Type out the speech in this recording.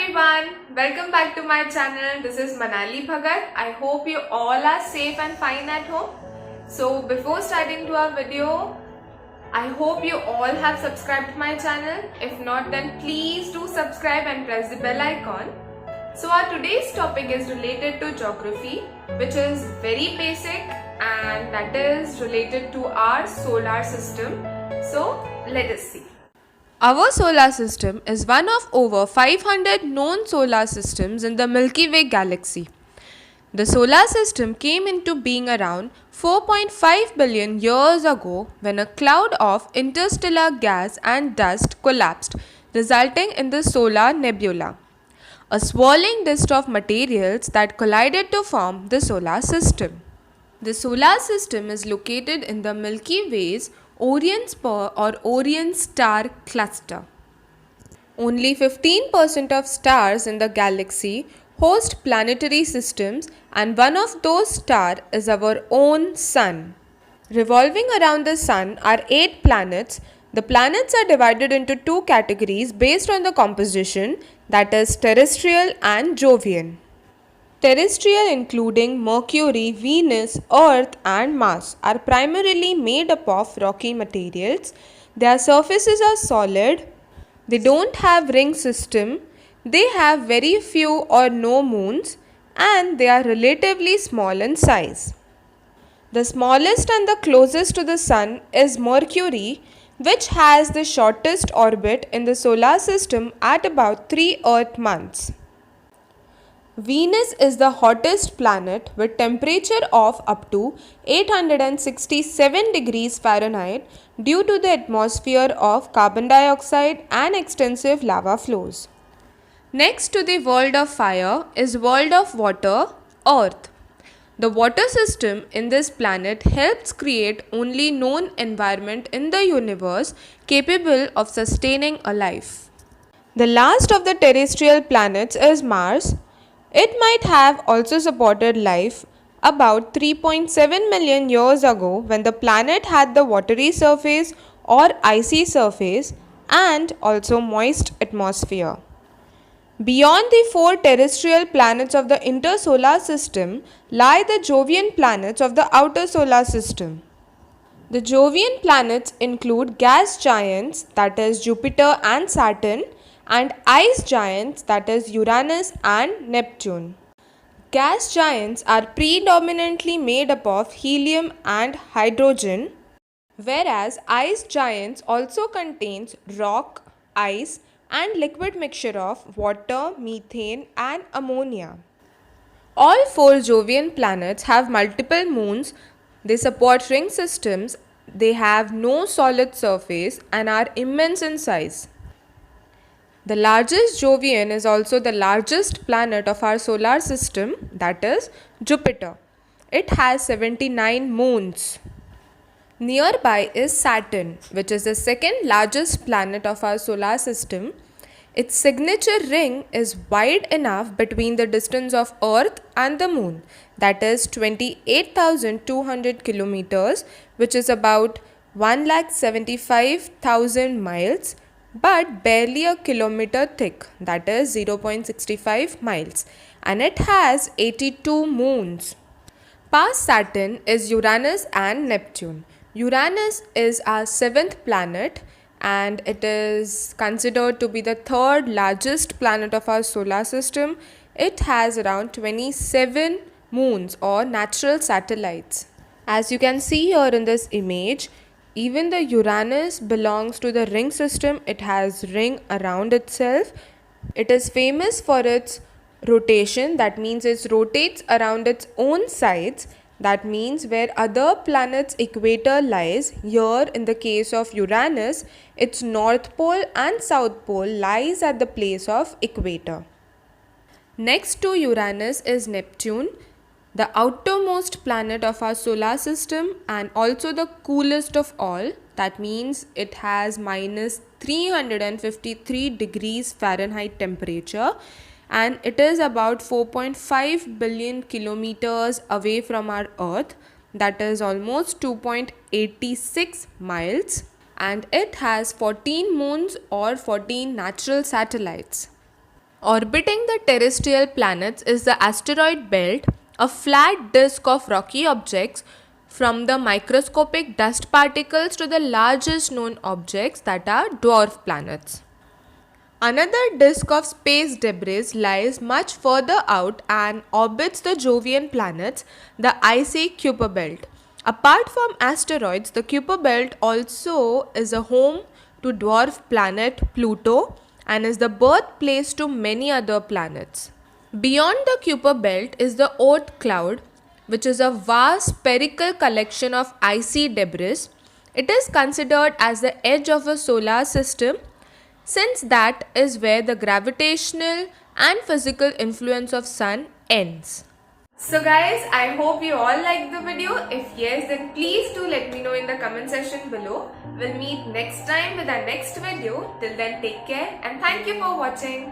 everyone, welcome back to my channel. This is Manali Bhagat. I hope you all are safe and fine at home. So before starting to our video, I hope you all have subscribed to my channel. If not, then please do subscribe and press the bell icon. So our today's topic is related to geography, which is very basic and that is related to our solar system. So let us see. Our solar system is one of over 500 known solar systems in the Milky Way galaxy. The solar system came into being around 4.5 billion years ago when a cloud of interstellar gas and dust collapsed, resulting in the solar nebula, a swirling disk of materials that collided to form the solar system. The solar system is located in the Milky Way's Orion spur or Orion star cluster. Only 15% of stars in the galaxy host planetary systems, and one of those stars is our own Sun. Revolving around the Sun are 8 planets. The planets are divided into 2 categories based on the composition, that is terrestrial and Jovian. Terrestrial, including Mercury, Venus, Earth and Mars, are primarily made up of rocky materials. Their surfaces are solid. They don't have ring system. They have very few or no moons and they are relatively small in size. The smallest and the closest to the Sun is Mercury, which has the shortest orbit in the solar system at about 3 Earth months. Venus is the hottest planet with temperature of up to 867 degrees Fahrenheit due to the atmosphere of carbon dioxide and extensive lava flows. Next to the world of fire is world of water, Earth. The water system in this planet helps create only known environment in the universe capable of sustaining a life. The last of the terrestrial planets is Mars. It might have also supported life about 3.7 million years ago when the planet had the watery surface or icy surface and also moist atmosphere. Beyond the 4 terrestrial planets of the intersolar system lie the Jovian planets of the outer solar system. The Jovian planets include gas giants, that is Jupiter and Saturn, and ice giants, that is Uranus and Neptune. Gas giants are predominantly made up of helium and hydrogen, whereas ice giants also contains rock, ice and liquid mixture of water, methane and ammonia. All 4 Jovian planets have multiple moons. They support ring systems. They have no solid surface and are immense in size. The largest Jovian is also the largest planet of our solar system, that is Jupiter. It has 79 moons. Nearby is Saturn, which is the second largest planet of our solar system. Its signature ring is wide enough between the distance of Earth and the Moon, that is 28,200 kilometers, which is about 1,75,000 miles. But barely a kilometer thick, that is 0.65 miles, and it has 82 moons. Past Saturn is Uranus and Neptune. Uranus is our 7th planet and it is considered to be the 3rd largest planet of our solar system. It has around 27 moons or natural satellites. As you can see here in this image, even the Uranus belongs to the ring system. It has ring around itself. It is famous for its rotation. That means it rotates around its own sides. That means where other planets' equator lies, here in the case of Uranus, its north pole and south pole lies at the place of equator. Next to Uranus is Neptune, the outermost planet of our solar system and also the coolest of all. That means it has minus 353 degrees Fahrenheit temperature and it is about 4.5 billion kilometers away from our Earth, that is almost 2.86 miles, and it has 14 moons or 14 natural satellites. Orbiting the terrestrial planets is the asteroid belt, a flat disk of rocky objects from the microscopic dust particles to the largest known objects that are dwarf planets. Another disk of space debris lies much further out and orbits the Jovian planets, the icy Kuiper belt. Apart from asteroids, the Kuiper belt also is a home to dwarf planet Pluto and is the birthplace to many other planets. Beyond the Kuiper belt is the Oort cloud, which is a vast spherical collection of icy debris. It is considered as the edge of a solar system, since that is where the gravitational and physical influence of sun ends. So guys, I hope you all liked the video. If yes, then please do let me know in the comment section below. We'll meet next time with our next video. Till then, take care and thank you for watching.